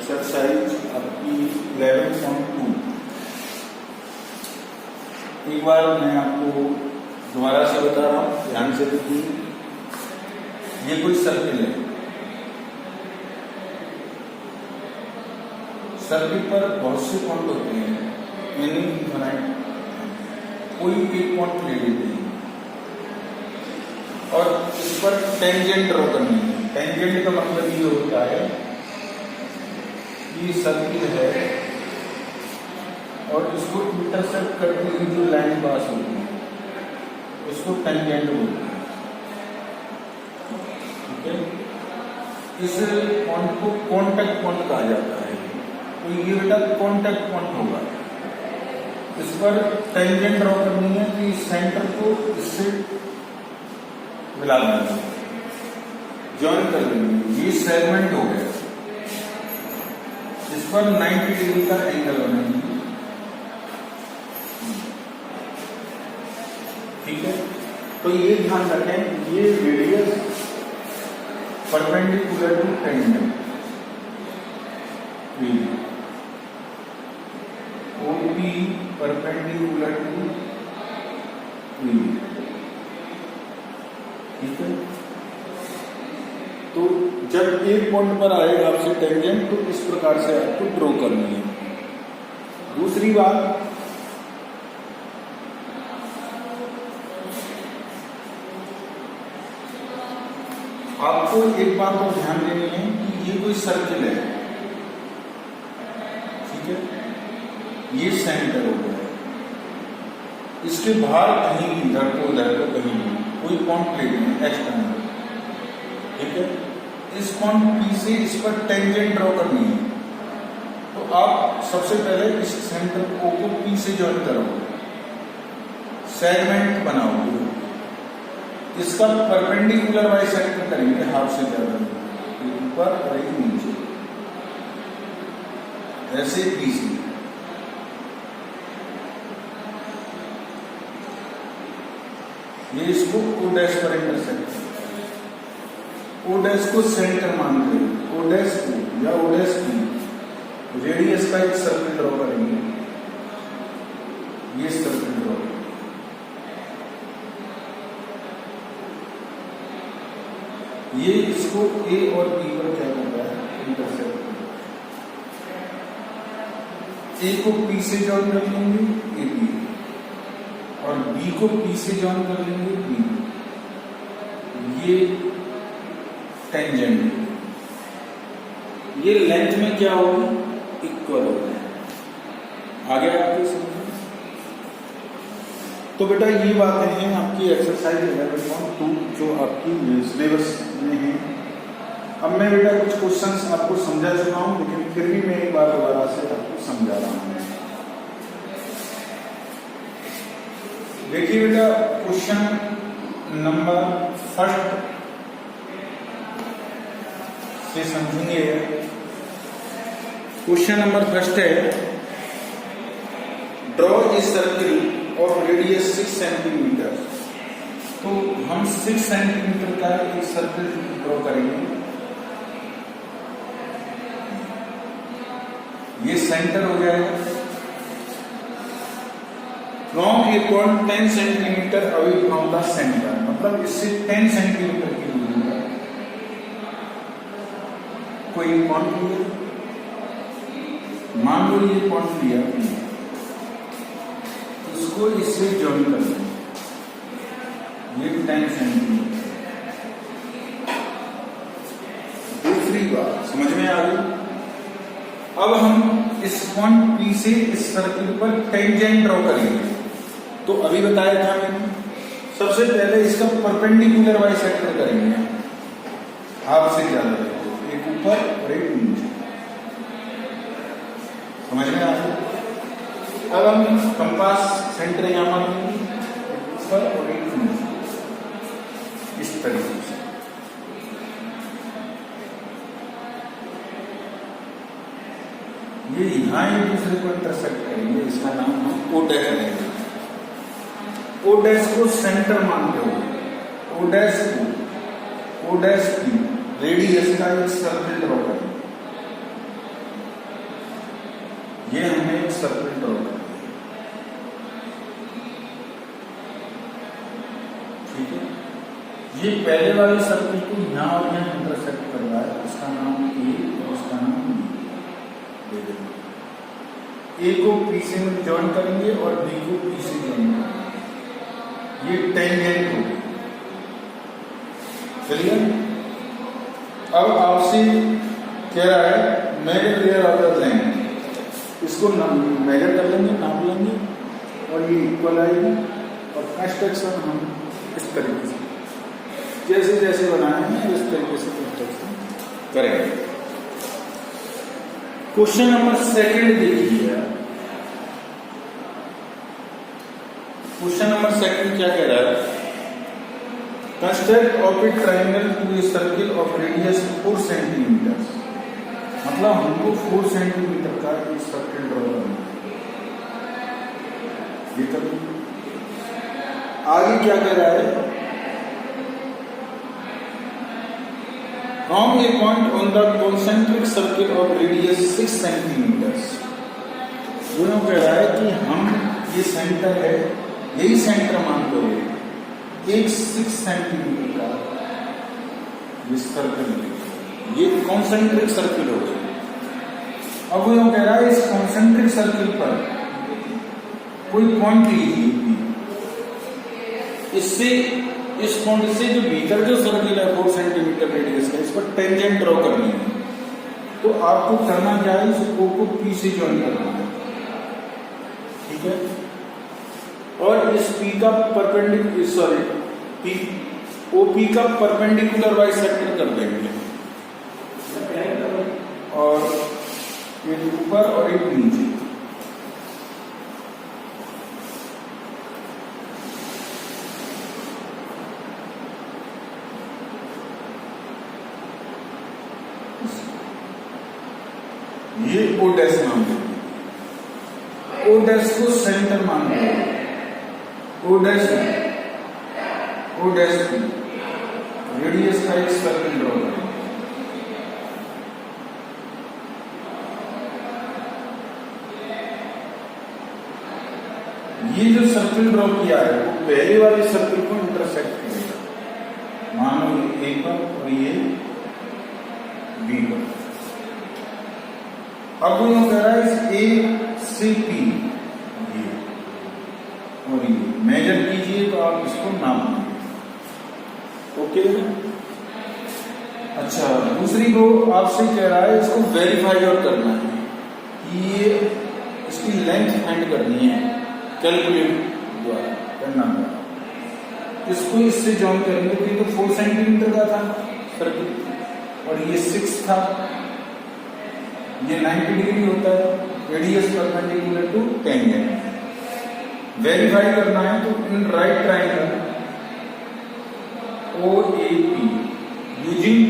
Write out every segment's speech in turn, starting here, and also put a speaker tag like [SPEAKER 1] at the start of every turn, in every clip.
[SPEAKER 1] Exercise आपकी 11.2। एक बार मैं आपको दोबारा से बता रहा हूँ, ध्यान से देखिए। ये कोई सर्किल है, सर्किल पर बहुत से पॉइंट होते हैं, एनी इनफाइनाइट, कोई एक पॉइंट ले लेते हैं और इस पर टेंजेंट ड्रॉ करनी है। टेंजेंट का मतलब ये होता है कि सर्किल है और इसको इंटरसेक्ट करती हुई जो लाइन पास होती है उसको टेंजेंट बोलते हैं। ठीक है, इस पॉइंट को कॉन्टैक्ट पॉइंट कहा जाता है। तो ये बेटा कॉन्टैक्ट पॉइंट होगा, इस पर टेंजेंट ड्रॉ करनी है कि सेंटर को इससे मिला देंगे, ज्वाइन कर देंगे। ये सेगमेंट हो गया, इस पर 90 डिग्री का एंगल बनाएंगे। ठीक है, तो ये ध्यान रखें, ये radius perpendicular to tangent, OP perpendicular to V. ठीक है, तो जब एक पॉइंट पर आएगा आपसे टेंजेंट तो इस प्रकार से आपको ड्रॉ करनी है। दूसरी बात, आपको एक बात को ध्यान देनी है कि ये कोई सर्किल है। ठीक है, ये सेंटर हो गया, इसके बाहर कहीं भी इधर को कहीं भी कोई पॉइंट ले लें एक्सटर्नल। ठीक है, इस पॉइंट पी से इस पर टेंजेंट ड्रॉ करनी है। तो आप सबसे पहले इस सेंटर ओ को पी से ज्वाइन करोगे, सेगमेंट बनाओगे, इसका परपेंडिकुलर बाइसेक्टर करेंगे हाफ से ज्यादा, ऊपर और एक नीचे, ऐसे पी से। ये इसको ओ डैश पर इंटरसेक्ट, ओ डैश को सेंटर मानते हैं, ओ डैश को या ओ डैश की रेडियस का एक सर्किल ड्रॉ करेंगे। ये सर्किल ड्रॉ, ये इसको ए और बी पर क्या करता है, इंटरसेक्ट। ए को पी से ज्वाइन कर लेंगे, ए बी, और बी को पी से ज्वाइन कर लेंगे, बी। ये टेंजेंट, ये लेंथ में क्या होगा, इक्वल होगा। आगे आपके समझ। तो बेटा ये बातें हैं आपकी एक्सरसाइज 11.2 जो आपकी सिलेबस में है। अब मैं बेटा कुछ क्वेश्चंस आपको समझा चुका हूं, लेकिन फिर भी मैं एक बार दोबारा से आपको समझा रहा हूं। देखिए बेटा, क्वेश्चन नंबर फर्स्ट से समझेंगे। क्वेश्चन नंबर फर्स्ट है, ड्रॉ ए सर्किल और रेडियस 6 सेंटीमीटर। तो हम 6 सेंटीमीटर का एक सर्किल ड्रॉ करेंगे। ये सेंटर हो जाएगा। From A point 10 centimetre away from the centre, मतलब इससे 10 सेंटीमीटर की दूरी पर कोई पॉइंट लिया, मान लो ये पॉइंट लिया, इसको इससे ज्वाइन कर लें, ये 10 सेंटीमीटर। दूसरी बात समझ में आ गई। अब हम इस पॉइंट पी से इस सर्किल पर टेंजेंट ड्रॉ करेंगे। तो अभी बताया था मैंने, सबसे पहले इसका परपेंडिकुलर बाइसेक्टर करेंगे, हाफ से ज्यादा, एक ऊपर और एक नीचे। समझ में आ गई। अब हम कंपास सेंटर यहां मानेंगे, ऊपर और एक नीचे, इस तरीके से। ये यहां एक दूसरे को इंटरसेक्ट करेंगे, इसका नाम हम ओ डैश देंगे। ओ डैश को सेंटर मानते हो, ओ डैश की रेडियस का एक सर्किल ड्रॉ करेंगे। सर्कल ड्रॉ करना है, ठीक है। ये पहले वाले सर्कल को यहाँ और यहाँ इंटरसेक्ट कर रहा है, इसका नाम ए और इसका नाम बी। ए को पी से ज्वाइन करेंगे और बी को पी से ज्वाइन करेंगे, ये टेंजेंट होगी। चलिए अब आपसे कह रहा है measure layer of the land, इसको मेजर कर लेंगे, नाप लेंगे और ये इक्वल आएगी। और कंस्ट्रक्शन हम इस तरीके से जैसे जैसे बनाए हैं इस तरीके से कंस्ट्रक्शन करेंगे। क्वेश्चन नंबर सेकंड देखिए। क्वेश्चन नंबर सेकंड क्या कह रहा है? Construct orbit triangle to a circle of radius 4 centimetre. मतलब हमको 4 सेंटीमीटर का एक सर्किल ड्रॉ करना है। ये कर आगे क्या कह रहा है? From a point on the concentric circle of radius 6 centimeters। वो कह रहा है कि हम ये सेंटर है, यही सेंटर मानते हुए एक 6 सेंटीमीटर का ये सर्कल, ये कॉन्सेंट्रिक सर्किल हो गया। अब वो कह रहा है इस कॉन्सेंट्रिक सर्किल पर कोई पॉइंट लीजिए, इससे इस पॉइंट से जो भीतर जो सर्किल है 4 सेंटीमीटर रेडियस का, इस पर टेंजेंट ड्रॉ करनी है। तो आपको करना क्या है? इस ओ को पी से ज्वाइन करना है, ठीक है। और इस पी का परपेंडिकुलर, सॉरी पी ओपी का परपेंडिकुलर बाइसेक्टर कर देंगे, और एक ऊपर और एक नीचे। ये ओ डैश नाम देते हैं, ओ डैश को सेंटर मानते हैं। ओ डैश की रेडियस का एक सर्कल ड्रॉ करें। ये जो सर्कल ड्रॉ किया है वो पहले वाले सर्कल को इंटरसेक्ट करेगा, मानो ये ए पर और ये बी पर। अब वो कह रहा है इस ए से पी ये और ये मेजर कीजिए, तो आप इसको नाप लीजिए, ओके। अच्छा, दूसरी को आपसे कह रहा है इसको वेरीफाई और करना है कि ये इसकी लेंथ फाइंड करनी है, कैलकुलेट द्वारा करना है। इसको इससे जॉइन करेंगे तो ये तो 4 सेंटीमीटर का था सर्किल और ये 6 था, ये 90 डिग्री होता है, radius perpendicular to tangent. Verify करना है तो in right triangle OAP using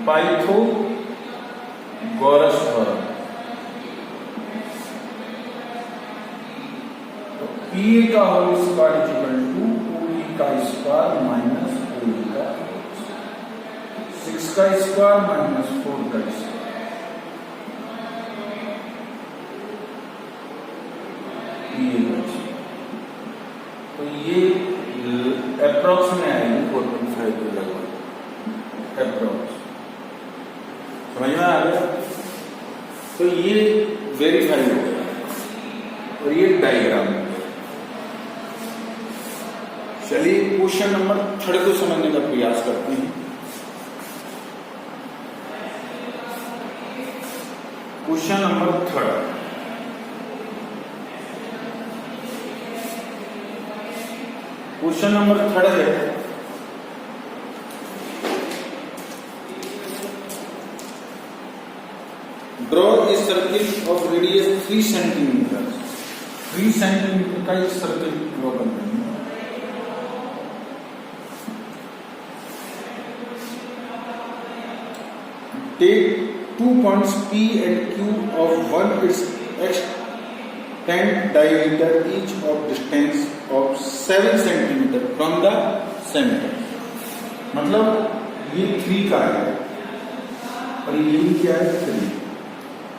[SPEAKER 1] Pythagoras theorem, PA का whole square equal to OE का स्क्वायर माइनस OE का 6 का स्क्वायर माइनस 4 का स्क्वायर। तो ये अप्रोक्स में आएगी 4.5 के लगभग, अप्रोक्स। समझ में आ गया? तो ये वेरीफाई हो गया और ये डायग्राम। चलिए क्वेश्चन नंबर 3 को समझने का प्रयास करते हैं। क्वेश्चन नंबर 3 क्वेश्चन नंबर 3 है draw a circle of radius 3 centimetre. 3 centimetre का एक सर्किल ड्रॉ कर देंगे। Take 2 points P and Q of one its extent diameter each of distance of 7 centimeter from the center। मतलब ये 3 का है और ये क्या है 3,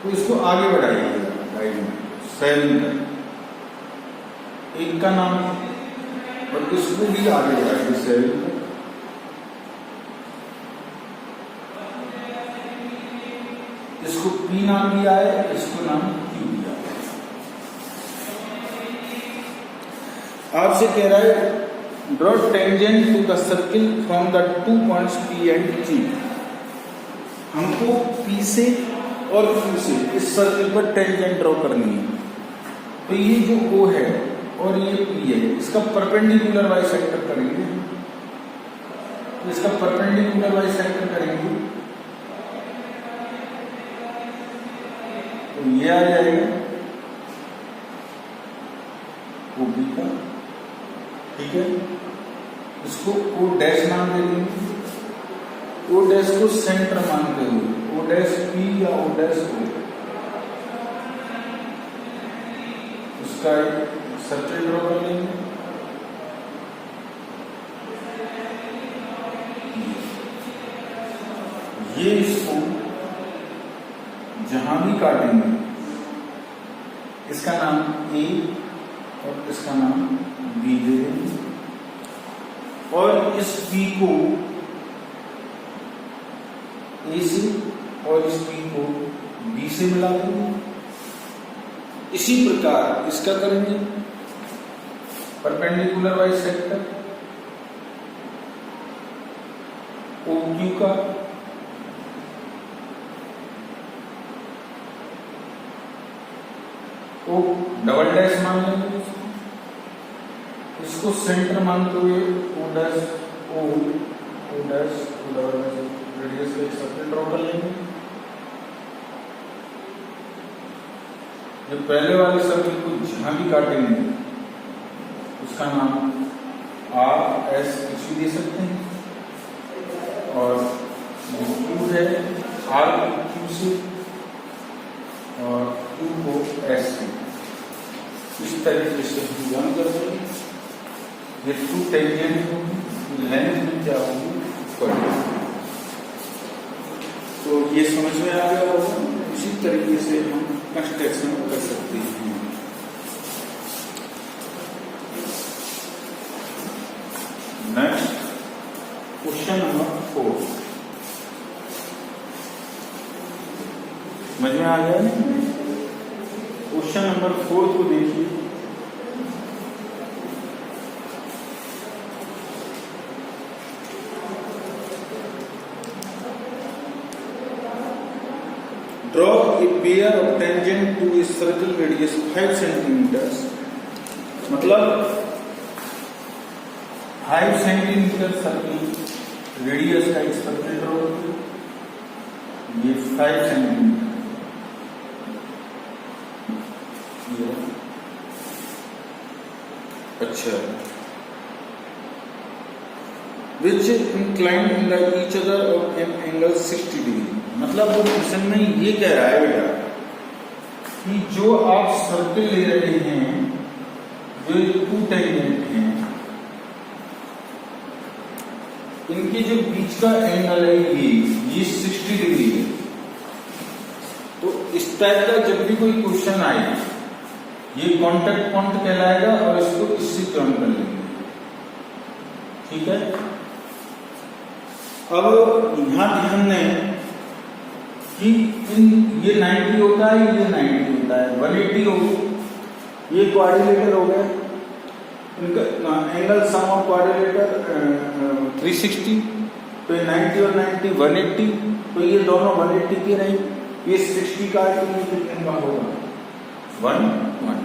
[SPEAKER 1] तो इसको आगे बढ़ाइएगा डायमीटर सेंटर, एक का नाम और इसको भी आगे जाएगी सेंटर। इसको P नाम दिया है, इसको नाम Q दिया है। आपसे कह रहा है draw tangent to the circle from the 2 points P and Q। हमको P से और Q से इस सर्किल पर टेंजेंट ड्रॉ करनी है। तो ये जो O है और ये P है, इसका परपेंडिकुलर बाइसेक्टर करेंगे। इसका परपेंडिकुलर बाइसेक्टर करेंगे तो ये आ जाएगा OP का, ठीक है। इसको O डैश नाम दे देंगे। O डैश को सेंटर मानते हुए O डैश P या O डैश O, उसका एक सर्किल ड्रॉ कर लेंगे। ये इसको जहां भी काटेंगे इसका नाम A और इसका नाम B दे देंगे और इस P को A से और इस P को B से मिला देंगे। इसी प्रकार इसका करेंगे परपेंडिकुलर बाइसेक्टर OQ का O डबल डैश मान लेंगे, इसको सेंटर मानते हुए O dash O dash double dash radius का एक सर्किल ड्रॉ कर लेंगे। जो पहले वाले सर्किल को जहां भी काटेंगे उसका नाम R S कुछ भी दे सकते हैं और जो Q है R को Q से और Q को S से, इस तरीके से हम ध्यान कर देंगे। ये 2 टेंजेंट होगी, लेंथ में क्या होगी तो ये समझ में आ गया होगा। इसी तरीके से हम कंस्ट्रक्शन कर सकते हैं। नेक्स्ट क्वेश्चन नंबर 4 समझ में आ गया है। क्वेश्चन नंबर 4 को देखिए। Draw a pair of tangent to a circle radius 5 centimeters। मतलब 5 सेंटीमीटर सर्किल रेडियस का एक सर्किल ड्रॉ करिए। ये 5 सेंटीमीटर अच्छा which inclined in each other of an angle 60 degree। मतलब वो क्वेश्चन में ये कह रहा है बेटा कि जो आप सर्किल ले रहे हैं जो 2 टेंजेंट हैं इनके जो बीच का एंगल है ये 60 डिग्री है। तो इस टाइप का जब भी कोई क्वेश्चन आए ये कॉन्टेक्ट पॉइंट कहलाएगा और इसको इससे जॉइन कर लेंगे, ठीक है। अब यहां ध्यान दें कि ये 90 होता है, ये 90 होता है, 180 हो, ये क्वाड्रिलेटरल हो गया, इनका एंगल सम ऑफ क्वाड्रिलेटरल 360, तो ये 90 और 90 180, तो ये दोनों 180 के नहीं, ये 60 का कितने का होगा 120।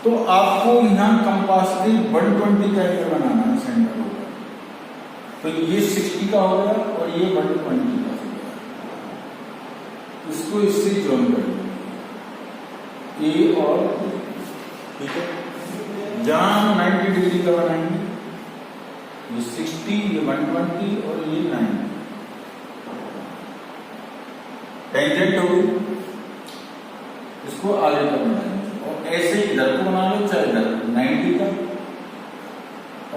[SPEAKER 1] तो आपको यहाँ कंपास से 120 का एंगल बनाना है सेंटर होगा, तो ये 60 का हो गया और ये 120 का हो गया। इसको इससे जॉइन कर ए और ठीक है, जहां 90 डिग्री का बनाएंगे ये 60, ये 120 और ये 90 टेंजेंट हो गई। इसको आगे तक बनाएंगे और ऐसे इधर को बना लो चाहे इधर 90 का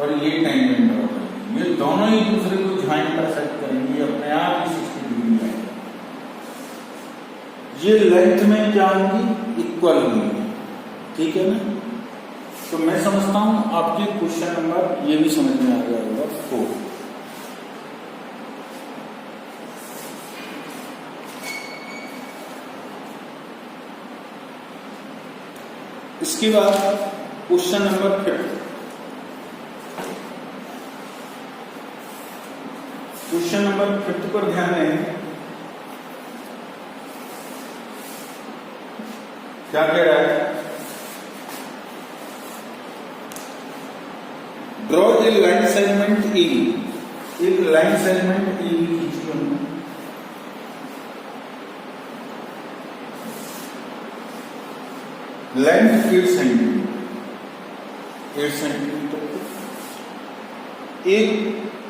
[SPEAKER 1] और ये टेंजेंट हो गई। ये दोनों ही दूसरे को जहां इंटरसेक्ट करेंगे अपने आप ही 60 डिग्री आएगा। ये लेंथ में क्या होंगी इक्वल होंगी, ठीक है ना? तो मैं समझता हूं आपके क्वेश्चन नंबर ये भी समझ में आ गया होगा 4। इसके बाद क्वेश्चन नंबर 5। क्वेश्चन नंबर 5 पर ध्यान दें। क्या कह रहा है? Draw a line segment A. एक लाइन सेगमेंट ए खींची हमने। Length 8 centimetre. 8 सेंटीमीटर। एक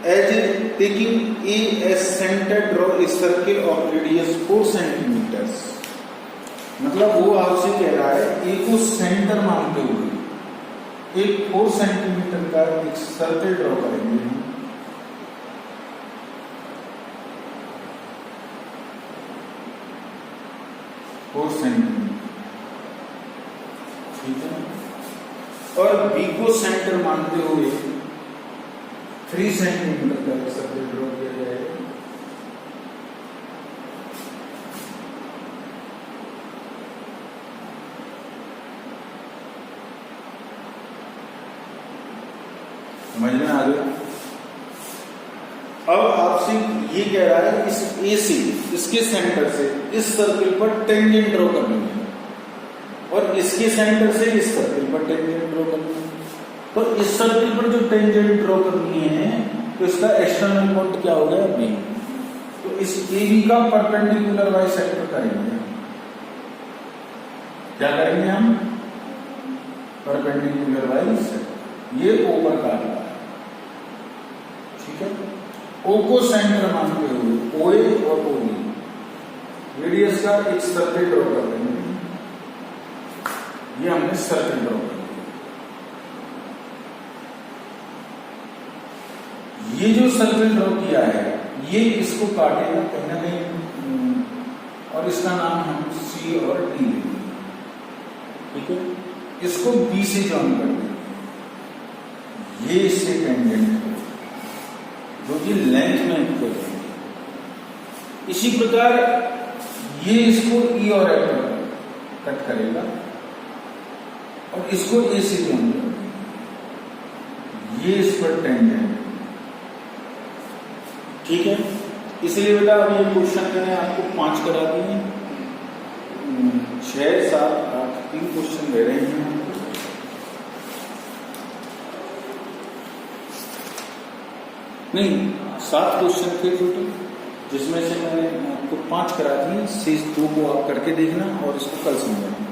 [SPEAKER 1] as taking A as centre draw a circle of radius 4 centimetre. मतलब वो आपसे कह रहा है ए को सेंटर मानते हुए एक 4 सेंटीमीटर का एक सर्कल ड्रॉ करेंगे। फोर सेंटीमीटर, ठीक है। और बी को सेंटर मानते हुए 3 सेंटीमीटर का एक सर्कल ड्रॉ किया जाएगा। समझ में आ गया? अब आपसे ये कह रहा है इस ए से, इसके सेंटर से इस सर्कल पर टेंजेंट ड्रॉ करनी है, और इसके सेंटर से इस सर्कल पर टेंजेंट ड्रॉ करनी है। तो इस सर्कल पर जो टेंजेंट ड्रॉ करनी है तो इसका एक्सटर्नल पॉइंट क्या हो गया? बी। तो इस ए बी का परपेंडिकुलर बाइसेक्टर करेंगे। क्या करेंगे हम? Perpendicular bisector. ये ओ पर काट रहा है, ठीक है। ओ को सेंटर मानते हुए ओ ए और ओ बी रेडियस का एक सर्कल ड्रॉ कर देंगे। ये हमने सर्कल ड्रॉ कर दिया। ये जो सर्कल ड्रॉ किया है ये इसको काटेगा कहीं ना कहीं, और इसका नाम हम सी और डी देंगे, ठीक है। इसको बी से जॉइन कर देंगे। ये इससे टेंजेंट है जो कि लेंथ में इक्वल है। इसी प्रकार ये इसको ई और एफ पर कट करेगा और इसको ए से जॉइन कर देंगे। ये इस पर टेंजेंट, ठीक है। इसलिए बेटा अब ये क्वेश्चन मैंने आपको 5 करा दिए, 6, 7, 8 3 क्वेश्चन दे रहे हैं। नहीं, 7 क्वेश्चन थे टोटल, जिसमें से मैंने आपको 5 करा दिए। शेष 2 को आप करके देखना और इसको कल समझाना।